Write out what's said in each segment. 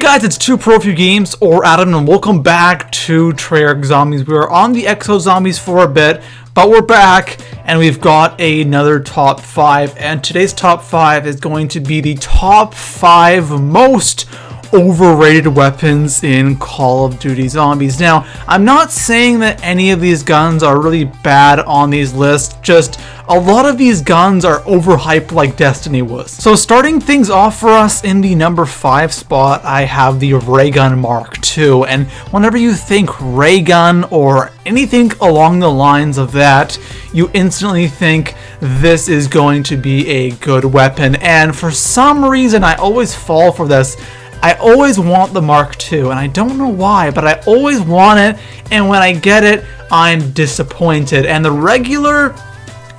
guys, it's 2Pro Games or Adam, and welcome back to Treyarch Zombies. We were on the Exo Zombies for a bit, but we're back and we've got another top 5. And today's top 5 is going to be the top 5 most overrated weapons in Call of Duty Zombies. Now, I'm not saying that any of these guns are really bad on these lists, just a lot of these guns are overhyped like Destiny was. So starting things off for us in the number 5 spot, I have the Ray Gun Mark II. And whenever you think ray gun or anything along the lines of that, you instantly think this is going to be a good weapon. And for some reason, I always fall for this. I always want the Mark II, and I don't know why, but I always want it, and when I get it, I'm disappointed. And the regular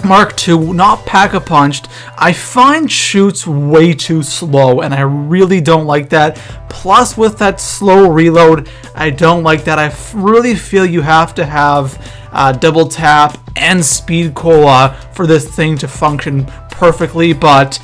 Mark II, not pack-a-punched, I find shoots way too slow, and I really don't like that. Plus, with that slow reload, I don't like that. I really feel you have to have double tap and speed cola for this thing to function perfectly, but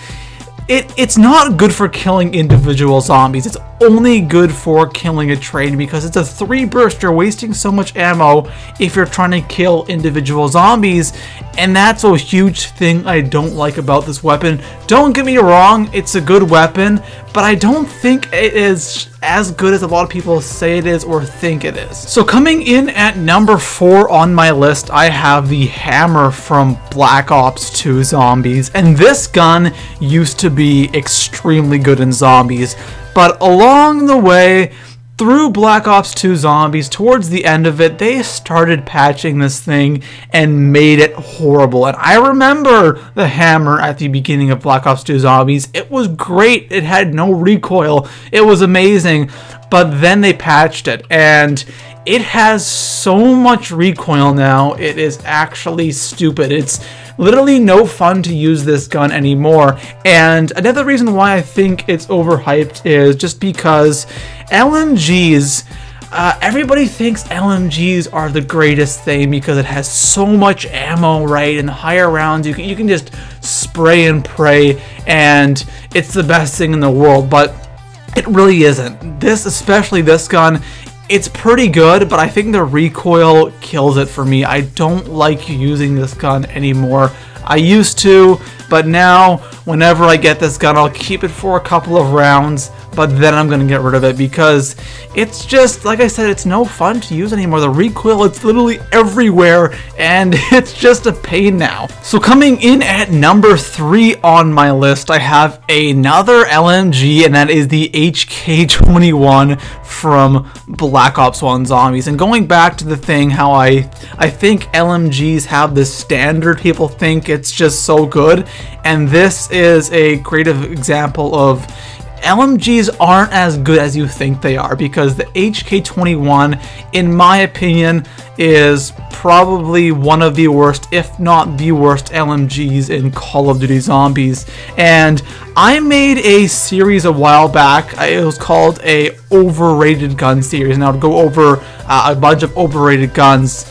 it's not good for killing individual zombies. It's only good for killing a train because it's a 3-burst. You're wasting so much ammo if you're trying to kill individual zombies, and that's a huge thing I don't like about this weapon. Don't get me wrong, it's a good weapon, but I don't think it is as good as a lot of people say it is or think it is. So coming in at number 4 on my list, I have the hammer from Black Ops 2 Zombies, and this gun used to be extremely good in Zombies, but along the way through Black Ops 2 Zombies, towards the end of it, they started patching this thing and made it horrible. And I remember the hammer at the beginning of Black Ops 2 Zombies. It was great. It had no recoil. It was amazing. But then they patched it, and it has so much recoil now. It is actually stupid. It's literally no fun to use this gun anymore. And another reason why I think it's overhyped is just because LMGs, everybody thinks LMGs are the greatest thing because it has so much ammo, right? And higher rounds, you can just spray and pray, and it's the best thing in the world, but it really isn't. This, especially this gun, it's pretty good, but I think the recoil kills it for me. I don't like using this gun anymore. I used to, but now whenever I get this gun, I'll keep it for a couple of rounds, but then I'm going to get rid of it because it's just, like I said, it's no fun to use anymore. The recoil, it's literally everywhere, and it's just a pain now. So coming in at number 3 on my list, I have another LMG, and that is the HK21 from Black Ops 1 Zombies. And going back to the thing, how I think LMGs have this standard, people think it's just so good, and this is a great example of LMGs aren't as good as you think they are, because the HK21, in my opinion, is probably one of the worst, if not the worst, LMGs in Call of Duty Zombies. And I made a series a while back. It was called a Overrated Gun series, and I would go over a bunch of overrated guns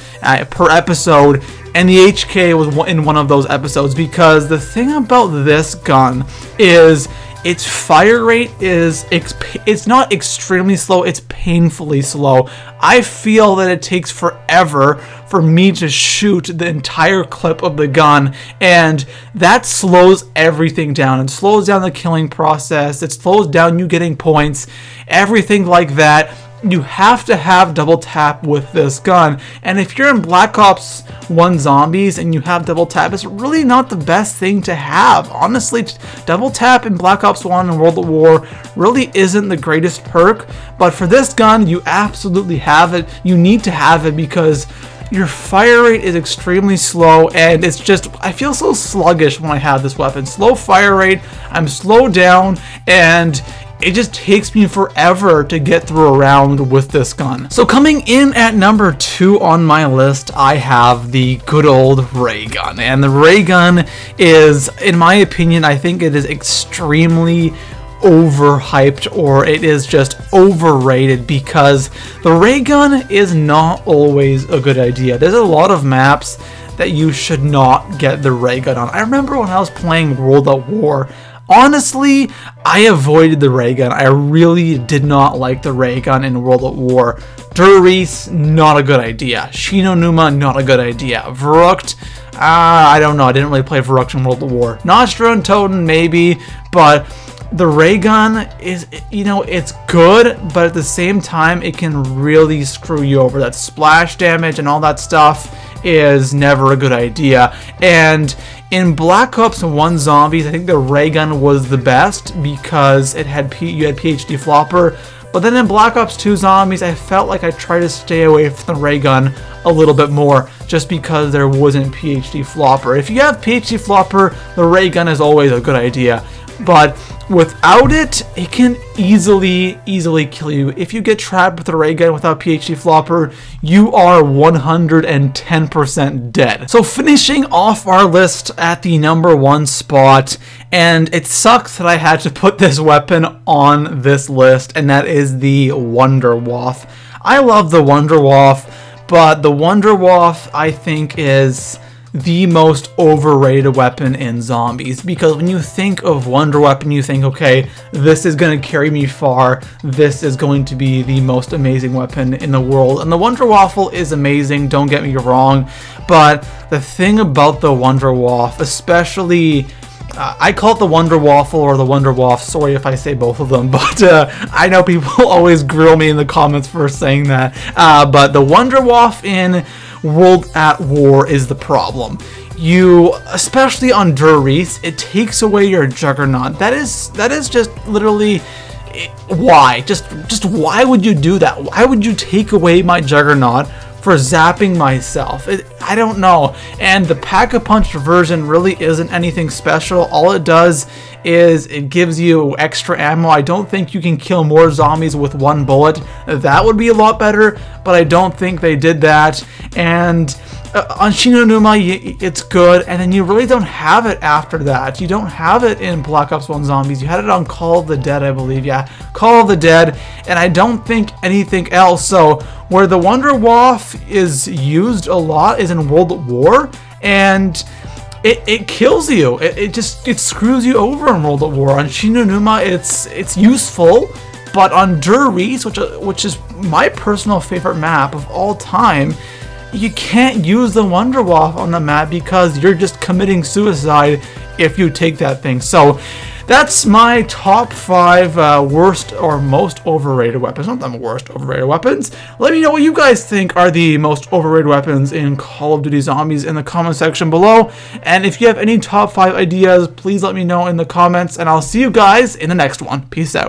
per episode, and the HK was in one of those episodes, because the thing about this gun is its fire rate is, it's not extremely slow, it's painfully slow. I feel that it takes forever for me to shoot the entire clip of the gun, and that slows everything down. It slows down the killing process, it slows down you getting points, everything like that. You have to have double tap with this gun, and if you're in Black Ops 1 Zombies and you have double tap, it's really not the best thing to have. Honestly, double tap in Black Ops 1 and World at War really isn't the greatest perk, but for this gun, you absolutely have it. You need to have it because your fire rate is extremely slow, and it's just, I feel so sluggish when I have this weapon. Slow fire rate, I'm slowed down, and it just takes me forever to get through a round with this gun. So coming in at number 2 on my list, I have the good old ray gun. And the ray gun is, in my opinion, I think it is extremely overhyped, or it is just overrated, because the ray gun is not always a good idea. There's a lot of maps that you should not get the ray gun on. I remember when I was playing World at War, Honestly, I avoided the ray gun. I really did not like the ray gun in World at War. Durreese, not a good idea. Shinonuma, not a good idea. Verrucht, I don't know. I didn't really play Verrucht in World at War. Nostra and Toten, maybe, but the ray gun is, you know, it's good, but at the same time, it can really screw you over. That splash damage and all that stuff is never a good idea. And in Black Ops 1 Zombies, I think the ray gun was the best because you had PhD Flopper. But then in Black Ops 2 Zombies, I felt like I tried to stay away from the ray gun a little bit more just because there wasn't PhD Flopper. If you have PhD Flopper, the ray gun is always a good idea. But without it, it can easily kill you. If you get trapped with a ray gun without PhD Flopper, you are 110% dead. So finishing off our list at the #1 spot, and it sucks that I had to put this weapon on this list, and that is the Wunderwaffe. I love the Wunderwaffe, but the Wunderwaffe I think is the most overrated weapon in Zombies, because when you think of Wonder Weapon, you think, okay, this is going to carry me far, this is going to be the most amazing weapon in the world, and the Wunderwaffe is amazing, don't get me wrong, but the thing about the Wunderwaffe, especially I call it the Wunderwaffe or the Wunderwaffe, sorry if I say both of them, but I know people always grill me in the comments for saying that, but the Wunderwaffe in World at War is the problem. You, especially on Durreese, it takes away your Juggernaut. That is just literally, why? Just why would you do that? Why would you take away my Juggernaut for zapping myself? I don't know. And the Pack-a-Punch version really isn't anything special. All it does is it gives you extra ammo. I don't think you can kill more zombies with one bullet. That would be a lot better, but I don't think they did that. And on Shinonuma, it's good, and then you really don't have it after that. You don't have it in Black Ops 1 Zombies. You had it on Call of the Dead, I believe. Yeah, Call of the Dead, and I don't think anything else. So where the Wunderwaffe is used a lot is in World at War, and it kills you. It screws you over in World at War. On Shinonuma, it's useful, but on Durreese, which is my personal favorite map of all time, you can't use the Wunderwaffe on the map because you're just committing suicide if you take that thing. So that's my top 5 worst or most overrated weapons. Not the worst overrated weapons. Let me know what you guys think are the most overrated weapons in Call of Duty Zombies in the comment section below. And if you have any top 5 ideas, please let me know in the comments, and I'll see you guys in the next one. Peace out.